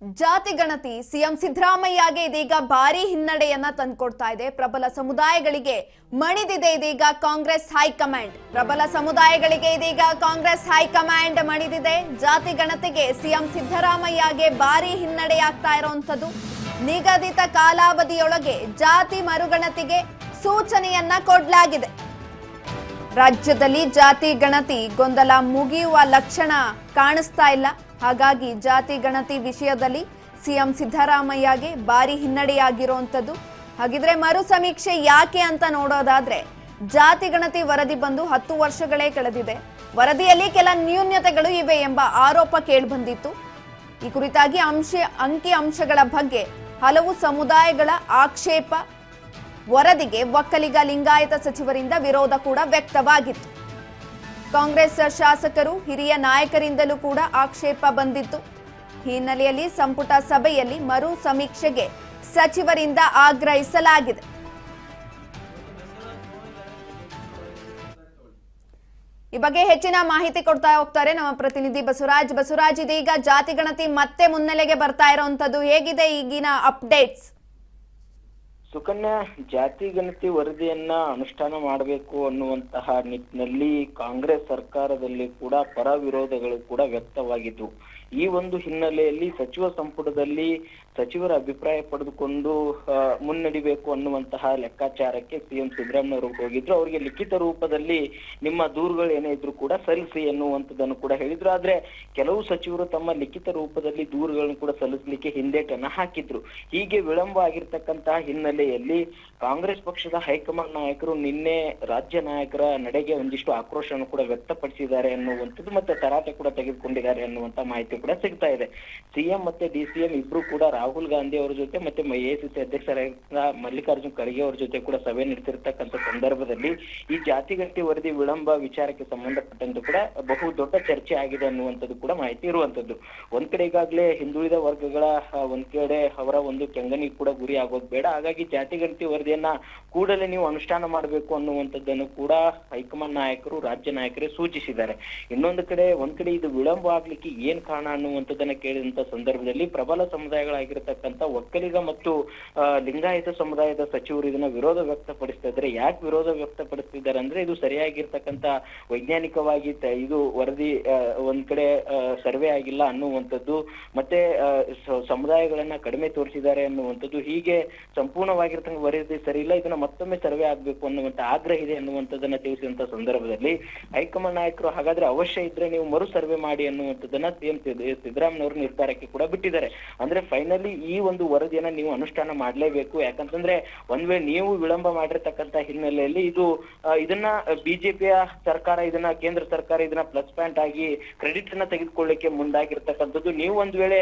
ಜಾತಿ ಗಣತಿ ಸಿಎಂ ಸಿದ್ದರಾಮಯ್ಯಗೆ ಇದೀಗ ಭಾರಿ ಹಿನ್ನಡೆಯನ್ನ ತಂದುಕೊಡ್ತಾ ಇದೆ. ಪ್ರಬಲ ಸಮುದಾಯಗಳಿಗೆ ಮಣಿದಿದೆ ಇದೀಗ ಕಾಂಗ್ರೆಸ್ ಹೈಕಮಾಂಡ್. ಪ್ರಬಲ ಸಮುದಾಯಗಳಿಗೆ ಇದೀಗ ಕಾಂಗ್ರೆಸ್ ಹೈಕಮಾಂಡ್ ಮಣಿದಿದೆ. ಜಾತಿ ಗಣತಿಗೆ ಸಿಎಂ ಸಿದ್ದರಾಮಯ್ಯಗೆ ಭಾರಿ ಹಿನ್ನಡೆಯಾಗ್ತಾ ಇರುವಂತದ್ದು. ನಿಗದಿತ ಕಾಲಾವಧಿಯೊಳಗೆ ಜಾತಿ ಮರುಗಣತಿಗೆ ಸೂಚನೆಯನ್ನ ಕೊಡಲಾಗಿದೆ. ರಾಜ್ಯದಲ್ಲಿ ಜಾತಿ ಗಣತಿ ಗೊಂದಲ ಮುಗಿಯುವ ಲಕ್ಷಣ ಕಾಣಿಸ್ತಾ ಇಲ್ಲ. ಹಾಗಾಗಿ ಜಾತಿ ಗಣತಿ ವಿಷಯದಲ್ಲಿ ಸಿಎಂ ಸಿದ್ದರಾಮಯ್ಯಗೆ ಭಾರಿ ಹಿನ್ನಡೆಯಾಗಿರುವಂತದ್ದು. ಹಾಗಿದ್ರೆ ಮರು ಸಮೀಕ್ಷೆ ಯಾಕೆ ಅಂತ ನೋಡೋದಾದ್ರೆ, ಜಾತಿ ಗಣತಿ ವರದಿ ಬಂದು 10 ವರ್ಷಗಳೇ ಕಳೆದಿದೆ. ವರದಿಯಲ್ಲಿ ಕೆಲ ನ್ಯೂನ್ಯತೆಗಳು ಇವೆ ಎಂಬ ಆರೋಪ ಕೇಳಿಬಂದಿತ್ತು. ಈ ಕುರಿತಾಗಿ ಅಂಕಿ ಅಂಶಗಳ ಬಗ್ಗೆ ಹಲವು ಸಮುದಾಯಗಳ ಆಕ್ಷೇಪ. ವರದಿಗೆ ಒಕ್ಕಲಿಗ ಲಿಂಗಾಯತ ಸಚಿವರಿಂದ ವಿರೋಧ ಕೂಡ ವ್ಯಕ್ತವಾಗಿತ್ತು. ಕಾಂಗ್ರೆಸ್ ಶಾಸಕರು ಹಿರಿಯ ನಾಯಕರಿಂದಲೂ ಕೂಡ ಆಕ್ಷೇಪ ಬಂದಿತ್ತು. ಈ ಹಿನ್ನೆಲೆಯಲ್ಲಿ ಸಂಪುಟ ಸಭೆಯಲ್ಲಿ ಮರು ಸಮೀಕ್ಷೆಗೆ ಸಚಿವರಿಂದ ಆಗ್ರಹಿಸಲಾಗಿದೆ. ಈ ಬಗ್ಗೆ ಹೆಚ್ಚಿನ ಮಾಹಿತಿ ಕೊಡ್ತಾ ಹೋಗ್ತಾರೆ ನಮ್ಮ ಪ್ರತಿನಿಧಿ ಬಸವರಾಜ್. ಇದೀಗ ಜಾತಿ ಗಣತಿ ಮತ್ತೆ ಮುನ್ನೆಲೆಗೆ ಬರ್ತಾ ಇರುವಂತದ್ದು, ಹೇಗಿದೆ ಈಗಿನ ಅಪ್ಡೇಟ್ಸ್? ಸುಕನ್ಯಾ, ಜಾತಿ ಗಣತಿ ವರದಿಯನ್ನ ಅನುಷ್ಠಾನ ಮಾಡಬೇಕು ಅನ್ನುವಂತಹ ನಿಟ್ಟಿನಲ್ಲಿ ಕಾಂಗ್ರೆಸ್ ಸರ್ಕಾರದಲ್ಲಿ ಕೂಡ ಪರ ವಿರೋಧಗಳು ಕೂಡ ವ್ಯಕ್ತವಾಗಿದ್ವು. ಈ ಒಂದು ಹಿನ್ನೆಲೆಯಲ್ಲಿ ಸಚಿವ ಸಂಪುಟದಲ್ಲಿ ಸಚಿವರ ಅಭಿಪ್ರಾಯ ಪಡೆದುಕೊಂಡು ಮುನ್ನಡಿಬೇಕು ಅನ್ನುವಂತಹ ಲೆಕ್ಕಾಚಾರಕ್ಕೆ ಸಿಎಂ ಸಿದ್ದರಾಮಯ್ಯವರು ಹೋಗಿದ್ರು. ಅವರಿಗೆ ಲಿಖಿತ ರೂಪದಲ್ಲಿ ನಿಮ್ಮ ದೂರುಗಳು ಏನೇ ಇದ್ರು ಕೂಡ ಸಲ್ಲಿಸಿ ಎನ್ನುವಂಥದ್ದನ್ನು ಕೂಡ ಹೇಳಿದ್ರು. ಆದ್ರೆ ಕೆಲವು ಸಚಿವರು ತಮ್ಮ ಲಿಖಿತ ರೂಪದಲ್ಲಿ ದೂರುಗಳನ್ನು ಕೂಡ ಸಲ್ಲಿಸಲಿಕ್ಕೆ ಹಿಂದೇಟನ್ನ ಹಾಕಿದ್ರು. ಹೀಗೆ ವಿಳಂಬ ಆಗಿರ್ತಕ್ಕಂತಹ ಹಿನ್ನೆಲೆಯಲ್ಲಿ ಕಾಂಗ್ರೆಸ್ ಪಕ್ಷದ ಹೈಕಮಾಂಡ್ ನಾಯಕರು ನಿನ್ನೆ ರಾಜ್ಯ ನಾಯಕರ ನಡೆಗೆ ಒಂದಿಷ್ಟು ಆಕ್ರೋಶವನ್ನು ಕೂಡ ವ್ಯಕ್ತಪಡಿಸಿದ್ದಾರೆ ಅನ್ನುವಂಥದ್ದು, ಮತ್ತೆ ತರಾಟೆ ಕೂಡ ತೆಗೆದುಕೊಂಡಿದ್ದಾರೆ ಅನ್ನುವಂತ ಮಾಹಿತಿ ಕೂಡ ಸಿಗ್ತಾ ಇದೆ. ಸಿಎಂ ಮತ್ತೆ ಡಿಸಿಎಂ ಇಬ್ರು ಕೂಡ ರಾಹುಲ್ ಗಾಂಧಿ ಅವರ ಜೊತೆ ಮತ್ತೆ ಎಐಸಿಸಿ ಅಧ್ಯಕ್ಷರಾದ ಮಲ್ಲಿಕಾರ್ಜುನ್ ಖರ್ಗೆ ಅವರ ಜೊತೆ ಕೂಡ ಸಭೆ ನಡೆಸಿರ್ತಕ್ಕಂಥ ಸಂದರ್ಭದಲ್ಲಿ ಈ ಜಾತಿ ಗಣತಿ ವರದಿ ವಿಳಂಬ ವಿಚಾರಕ್ಕೆ ಸಂಬಂಧಪಟ್ಟಂತೆ ಕೂಡ ಬಹು ದೊಡ್ಡ ಚರ್ಚೆ ಆಗಿದೆ ಅನ್ನುವಂಥದ್ದು ಕೂಡ ಮಾಹಿತಿ ಇರುವಂತದ್ದು. ಒಂದ್ ಕಡೆ ಈಗಾಗಲೇ ಹಿಂದುಳಿದ ವರ್ಗಗಳ ಒಂದ್ ಕಡೆ ಅವರ ಒಂದು ಕೆಂಗನಿ ಕೂಡ ಗುರಿ ಆಗೋದು ಬೇಡ. ಹಾಗಾಗಿ ಜಾತಿ ಗಣತಿ ವರದಿಯನ್ನ ಕೂಡಲೇ ನೀವು ಅನುಷ್ಠಾನ ಮಾಡಬೇಕು ಅನ್ನುವಂಥದ್ದನ್ನು ಕೂಡ ಹೈಕಮಾಂಡ್ ನಾಯಕರು ರಾಜ್ಯ ನಾಯಕರೇ ಸೂಚಿಸಿದ್ದಾರೆ. ಇನ್ನೊಂದು ಕಡೆ ಒಂದ್ ಕಡೆ ಇದು ವಿಳಂಬ ಆಗ್ಲಿಕ್ಕೆ ಏನ್ ಕಾರಣ ಅನ್ನುವಂಥದ್ದನ್ನ ಕೇಳಿದಂತ ಸಂದರ್ಭದಲ್ಲಿ ಪ್ರಬಲ ಸಮುದಾಯಗಳಾಗಿರ್ತಕ್ಕಂಥ ಒಕ್ಕಲಿಗ ಮತ್ತು ಲಿಂಗಾಯತ ಸಮುದಾಯದ ಸಚಿವರು ಇದನ್ನ ವಿರೋಧ ವ್ಯಕ್ತಪಡಿಸ್ತಾ ಇದ್ದಾರೆ. ಯಾಕೆ ವಿರೋಧ ವ್ಯಕ್ತಪಡಿಸ್ತಿದ್ದಾರೆ ಅಂದ್ರೆ, ಇದು ಸರಿಯಾಗಿರ್ತಕ್ಕಂಥ ವೈಜ್ಞಾನಿಕವಾಗಿ ಇದು ವರದಿ ಒಂದ್ ಕಡೆ ಸರ್ವೆ ಆಗಿಲ್ಲ ಅನ್ನುವಂಥದ್ದು, ಮತ್ತೆ ಸಮುದಾಯಗಳನ್ನ ಕಡಿಮೆ ತೋರಿಸಿದ್ದಾರೆ ಅನ್ನುವಂಥದ್ದು, ಹೀಗೆ ಸಂಪೂರ್ಣವಾಗಿರ್ತಕ್ಕಂಥ ವರದಿ ಸರಿ ಇಲ್ಲ, ಇದನ್ನ ಮತ್ತೊಮ್ಮೆ ಸರ್ವೆ ಆಗ್ಬೇಕು ಅನ್ನುವಂತ ಆಗ್ರಹ ಇದೆ ಅನ್ನುವಂಥದ್ದನ್ನ ತಿಳಿಸಿದಂತ ಸಂದರ್ಭದಲ್ಲಿ ಹೈಕಮಾಂಡ್ ನಾಯಕರು ಹಾಗಾದ್ರೆ ಅವಶ್ಯ ಇದ್ರೆ ನೀವು ಮರು ಸರ್ವೆ ಮಾಡಿ ಅನ್ನುವಂಥದ್ದನ್ನ ಸಿಎಂ ಸಿದ್ದರಾಮಯ್ಯವರು ನಿರ್ಧಾರಕ್ಕೆ ಕೂಡ ಬಿಟ್ಟಿದ್ದಾರೆ. ಅಂದ್ರೆ ಫೈನಲಿ ಈ ಒಂದು ವರದಿಯನ್ನ ನೀವು ಅನುಷ್ಠಾನ ಮಾಡ್ಲೇಬೇಕು. ಯಾಕಂತಂದ್ರೆ ಒಂದ್ ವೇಳೆ ನೀವು ವಿಳಂಬ ಮಾಡಿರ್ತಕ್ಕಂತ ಹಿನ್ನೆಲೆಯಲ್ಲಿ ಇದನ್ನ ಬಿಜೆಪಿಯ ಸರ್ಕಾರ ಇದನ್ನ ಕೇಂದ್ರ ಸರ್ಕಾರ ಇದನ್ನ ಪ್ಲಸ್ ಪಾಯಿಂಟ್ ಆಗಿ ಕ್ರೆಡಿಟ್ ಅನ್ನ ತೆಗೆದುಕೊಳ್ಳಿಕ್ಕೆ ಮುಂದಾಗಿರ್ತಕ್ಕಂಥದ್ದು. ನೀವು ಒಂದ್ ವೇಳೆ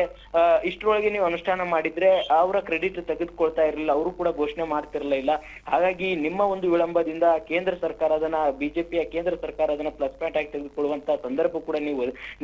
ಇಷ್ಟರೊಳಗೆ ನೀವು ಅನುಷ್ಠಾನ ಮಾಡಿದ್ರೆ ಅವರ ಕ್ರೆಡಿಟ್ ತೆಗೆದುಕೊಳ್ತಾ ಇರಲಿಲ್ಲ, ಅವರು ಕೂಡ ಘೋಷಣೆ ಮಾಡ್ತಿರ್ಲಿಲ್ಲ. ಹಾಗಾಗಿ ನಿಮ್ಮ ಒಂದು ವಿಳಂಬದಿಂದ ಕೇಂದ್ರ ಸರ್ಕಾರ ಅದನ್ನ ಬಿಜೆಪಿಯ ಕೇಂದ್ರ ಸರ್ಕಾರ ಅದನ್ನ ಪ್ಲಸ್ ಪಾಯಿಂಟ್ ಆಗಿ ತೆಗೆದುಕೊಳ್ಳುವಂತ ಸಂದರ್ಭ ಕೂಡ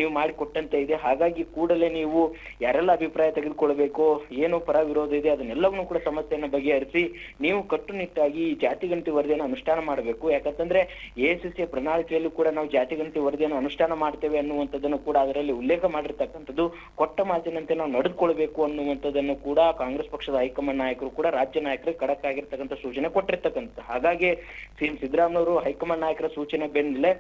ನೀವು ಮಾಡಿಕೊಟ್ಟಂತೆ ಇದೆ. ಹಾಗಾಗಿ ಕೂಡಲೇ ನೀವು ಯಾರೆಲ್ಲ ಅಭಿಪ್ರಾಯ ತೆಗೆದುಕೊಳ್ಬೇಕು, ಏನು ಪರ ವಿರೋಧ ಇದೆ ಅದನ್ನೆಲ್ಲವನ್ನೂ ಕೂಡ ಸಮಸ್ಯೆಯನ್ನ ಬಗೆಹರಿಸಿ ನೀವು ಕಟ್ಟುನಿಟ್ಟಾಗಿ ಜಾತಿ ಗಣತಿ ವರದಿಯನ್ನು ಅನುಷ್ಠಾನ ಮಾಡಬೇಕು. ಯಾಕಂತಂದ್ರೆ ಎಐಸಿಸಿಯ ಪ್ರಣಾಳಿಕೆಯಲ್ಲೂ ಕೂಡ ನಾವು ಜಾತಿ ಗಣತಿ ವರದಿಯನ್ನು ಅನುಷ್ಠಾನ ಮಾಡ್ತೇವೆ ಅನ್ನುವಂಥದ್ದನ್ನು ಕೂಡ ಅದರಲ್ಲಿ ಉಲ್ಲೇಖ ಮಾಡಿರ್ತಕ್ಕಂಥದ್ದು. ಕೊಟ್ಟ ಮಾತಿನಂತೆ ನಾವು ನಡೆದುಕೊಳ್ಬೇಕು ಅನ್ನುವಂಥದ್ದನ್ನು ಕೂಡ ಕಾಂಗ್ರೆಸ್ ಪಕ್ಷದ ಹೈಕಮಾಂಡ್ ನಾಯಕರು ಕೂಡ ರಾಜ್ಯ ನಾಯಕರಿಗೆ ಖಡಕ್ ಆಗಿರ್ತಕ್ಕಂಥ ಸೂಚನೆ ಕೊಟ್ಟಿರ್ತಕ್ಕಂಥ. ಹಾಗಾಗಿ ಸಿಎಂ ಸಿದ್ದರಾಮಯ್ಯವರು ಹೈಕಮಾಂಡ್ ನಾಯಕರ ಸೂಚನೆ ಬೆನ್ನಲ್ಲೇ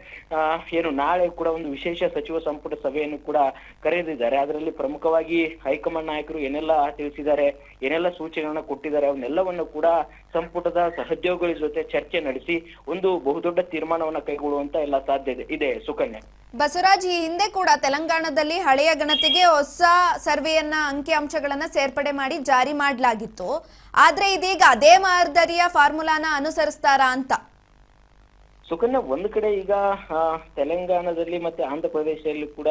ನಾಳೆ ಕೂಡ ಒಂದು ವಿಶೇಷ ಸಚಿವ ಸಂಪುಟ ಸಭೆಯನ್ನು ಕೂಡ ಕರೆದಿದ್ದಾರೆ. ಅದರಲ್ಲಿ ಪ್ರಮುಖವಾಗಿ ಹೈಕಮಾಂಡ್ ನಾಯಕರು ಏನೆಲ್ಲ ತಿಳಿಸಿದ್ದಾರೆ, ಏನೆಲ್ಲ ಸೂಚನೆಗಳನ್ನ ಕೊಟ್ಟಿದ್ದಾರೆ, ಅವನ್ನೆಲ್ಲವನ್ನು ಕೂಡ ಸಂಪುಟದ ಸಹೋದ್ಯೋಗಿಗಳ ಜೊತೆ ಚರ್ಚೆ ನಡೆಸಿ ಒಂದು ಬಹುದೊಡ್ಡ ತೀರ್ಮಾನವನ್ನ ಕೈಗೊಳ್ಳುವಂತ ಎಲ್ಲ ಸಾಧ್ಯತೆ ಇದೆ. ಸುಕನ್ಯಾ, ಬಸವರಾಜ್, ಈ ಹಿಂದೆ ಕೂಡ ತೆಲಂಗಾಣದಲ್ಲಿ ಹಳೆಯ ಗಣತಿಗೆ ಹೊಸ ಸರ್ವೆಯನ್ನ ಅಂಕಿ ಅಂಶಗಳನ್ನ ಸೇರ್ಪಡೆ ಮಾಡಿ ಜಾರಿ ಮಾಡಲಾಗಿತ್ತು. ಆದ್ರೆ ಇದೀಗ ಅದೇ ಮಾದರಿಯ ಫಾರ್ಮುಲಾನ ಅನುಸರಿಸ್ತಾರಾ ಅಂತ? ಸುಕನ್ಯಾ, ಒಂದ್ ಕಡೆ ಈಗ ತೆಲಂಗಾಣದಲ್ಲಿ ಮತ್ತೆ ಆಂಧ್ರ ಪ್ರದೇಶದಲ್ಲಿ ಕೂಡ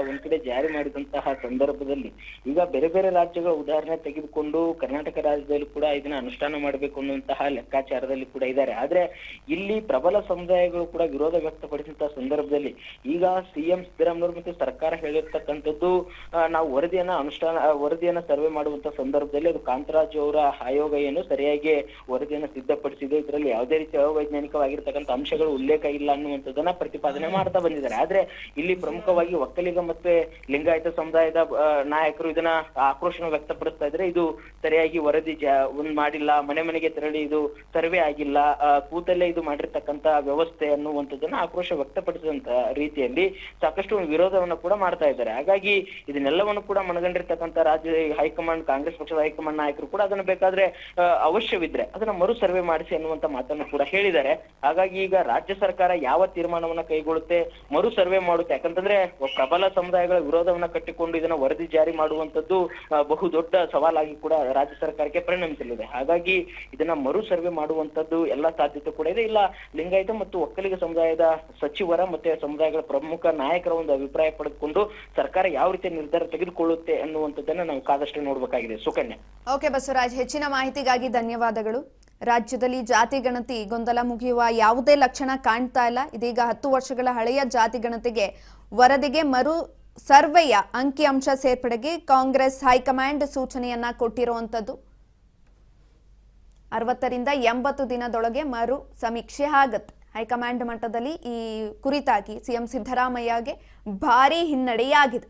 ಒಂದ್ ಕಡೆ ಜಾರಿ ಮಾಡಿದಂತಹ ಸಂದರ್ಭದಲ್ಲಿ ಈಗ ಬೇರೆ ಬೇರೆ ರಾಜ್ಯಗಳ ಉದಾಹರಣೆ ತೆಗೆದುಕೊಂಡು ಕರ್ನಾಟಕ ರಾಜ್ಯದಲ್ಲಿ ಕೂಡ ಇದನ್ನ ಅನುಷ್ಠಾನ ಮಾಡಬೇಕು ಅನ್ನುವಂತಹ ಲೆಕ್ಕಾಚಾರದಲ್ಲಿ ಕೂಡ ಇದ್ದಾರೆ. ಆದ್ರೆ ಇಲ್ಲಿ ಪ್ರಬಲ ಸಮುದಾಯಗಳು ಕೂಡ ವಿರೋಧ ವ್ಯಕ್ತಪಡಿಸಿದಂತಹ ಸಂದರ್ಭದಲ್ಲಿ ಈಗ ಸಿಎಂ ಸಿದ್ದರಾಮಯ್ಯವರು ಮತ್ತೆ ಸರ್ಕಾರ ಹೇಳಿರ್ತಕ್ಕಂಥದ್ದು, ನಾವು ವರದಿಯನ್ನ ಸರ್ವೆ ಮಾಡುವಂತ ಸಂದರ್ಭದಲ್ಲಿ ಅದು ಕಾಂತರಾಜು ಅವರ ಆಯೋಗ ಏನು ಸರಿಯಾಗಿ ವರದಿಯನ್ನ ಸಿದ್ಧಪಡಿಸಿದೆ, ಇದರಲ್ಲಿ ಯಾವುದೇ ರೀತಿ ಅವೈಜ್ಞಾನಿಕವಾಗಿರ್ತಕ್ಕಂಥ ಅಂಶಗಳು ಸಮುದಾಯಗಳ ಉಲ್ಲೇಖ ಇಲ್ಲ ಅನ್ನುವಂಥದ್ದನ್ನ ಪ್ರತಿಪಾದನೆ ಮಾಡ್ತಾ ಬಂದಿದ್ದಾರೆ. ಆದ್ರೆ ಇಲ್ಲಿ ಪ್ರಮುಖವಾಗಿ ಒಕ್ಕಲಿಗ ಮತ್ತೆ ಲಿಂಗಾಯತ ಸಮುದಾಯದ ನಾಯಕರು ಇದನ್ನ ಆಕ್ರೋಶನ ವ್ಯಕ್ತಪಡಿಸ್ತಾ ಇದ್ರೆ, ಇದು ಸರಿಯಾಗಿ ವರದಿ ಒಂದ್ ಮಾಡಿಲ್ಲ, ಮನೆ ಮನೆಗೆ ತೆರಳಿ ಇದು ಸರ್ವೆ ಆಗಿಲ್ಲ, ಕೂತಲ್ಲೇ ಇದು ಮಾಡಿರ್ತಕ್ಕಂತ ವ್ಯವಸ್ಥೆ ಅನ್ನುವಂಥದ್ದನ್ನ ಆಕ್ರೋಶ ವ್ಯಕ್ತಪಡಿಸಿದಂತ ರೀತಿಯಲ್ಲಿ ಸಾಕಷ್ಟು ವಿರೋಧವನ್ನ ಕೂಡ ಮಾಡ್ತಾ ಇದ್ದಾರೆ. ಹಾಗಾಗಿ ಇದನ್ನೆಲ್ಲವನ್ನು ಕೂಡ ಮನಗಂಡಿರ್ತಕ್ಕಂಥ ರಾಜ್ಯ ಹೈಕಮಾಂಡ್, ಕಾಂಗ್ರೆಸ್ ಪಕ್ಷದ ಹೈಕಮಾಂಡ್ ನಾಯಕರು ಕೂಡ ಅದನ್ನ ಬೇಕಾದ್ರೆ ಅವಶ್ಯವಿದ್ರೆ ಅದನ್ನ ಮರು ಸರ್ವೆ ಮಾಡಿಸಿ ಅನ್ನುವಂತ ಮಾತನ್ನು ಕೂಡ ಹೇಳಿದ್ದಾರೆ. ಹಾಗಾಗಿ ಈಗ ರಾಜ್ಯ ಸರ್ಕಾರ ಯಾವ ತೀರ್ಮಾನವನ್ನ ಕೈಗೊಳ್ಳುತ್ತೆ, ಮರು ಸರ್ವೆ ಮಾಡುತ್ತೆ. ಯಾಕಂತಂದ್ರೆ ಪ್ರಬಲ ಸಮುದಾಯಗಳ ವಿರೋಧವನ್ನ ಕಟ್ಟಿಕೊಂಡು ಇದನ್ನ ವರದಿ ಜಾರಿ ಮಾಡುವಂತದ್ದು ಬಹುದೊಡ್ಡ ಸವಾಲಾಗಿ ಕೂಡ ರಾಜ್ಯ ಸರ್ಕಾರಕ್ಕೆ ಪರಿಣಮಿಸಲಿದೆ. ಹಾಗಾಗಿ ಇದನ್ನ ಮರು ಸರ್ವೆ ಮಾಡುವಂತದ್ದು ಎಲ್ಲಾ ಸಾಧ್ಯತೆ ಕೂಡ ಇದೆ. ಇಲ್ಲ ಲಿಂಗಾಯತ ಮತ್ತು ಒಕ್ಕಲಿಗ ಸಮುದಾಯದ ಸಚಿವರ ಮತ್ತೆ ಸಮುದಾಯಗಳ ಪ್ರಮುಖ ನಾಯಕರ ಒಂದು ಅಭಿಪ್ರಾಯ ಪಡೆದುಕೊಂಡು ಸರ್ಕಾರ ಯಾವ ರೀತಿ ನಿರ್ಧಾರ ತೆಗೆದುಕೊಳ್ಳುತ್ತೆ ಅನ್ನುವಂಥದ್ದನ್ನ ನಾವು ಕಾದಷ್ಟು ನೋಡ್ಬೇಕಾಗಿದೆ. ಸುಕನ್ಯಾ. ಓಕೆ ಬಸವರಾಜ್, ಹೆಚ್ಚಿನ ಮಾಹಿತಿಗಾಗಿ ಧನ್ಯವಾದಗಳು. ರಾಜ್ಯದಲ್ಲಿ ಜಾತಿ ಗಣತಿ ಗೊಂದಲ ಮುಗಿಯುವ ಯಾವುದೇ ಲಕ್ಷಣ ಕಾಣ್ತಾ ಇಲ್ಲ. ಇದೀಗ 10 ವರ್ಷಗಳ ಹಳೆಯ ಜಾತಿ ಗಣತಿಗೆ ವರದಿಗೆ ಮರು ಸರ್ವೆಯ ಅಂಕಿಅಂಶ ಸೇರ್ಪಡೆಗೆ ಕಾಂಗ್ರೆಸ್ ಹೈಕಮಾಂಡ್ ಸೂಚನೆಯನ್ನ ಕೊಟ್ಟಿರುವಂತದ್ದು. 60 ರಿಂದ 80 ದಿನದೊಳಗೆ ಮರು ಸಮೀಕ್ಷೆ ಆಗತ್ತೆ. ಹೈಕಮಾಂಡ್ ಮಟ್ಟದಲ್ಲಿ ಈ ಕುರಿತಾಗಿ ಸಿಎಂ ಸಿದ್ದರಾಮಯ್ಯಗೆ ಭಾರೀ ಹಿನ್ನಡೆಯಾಗಿದೆ.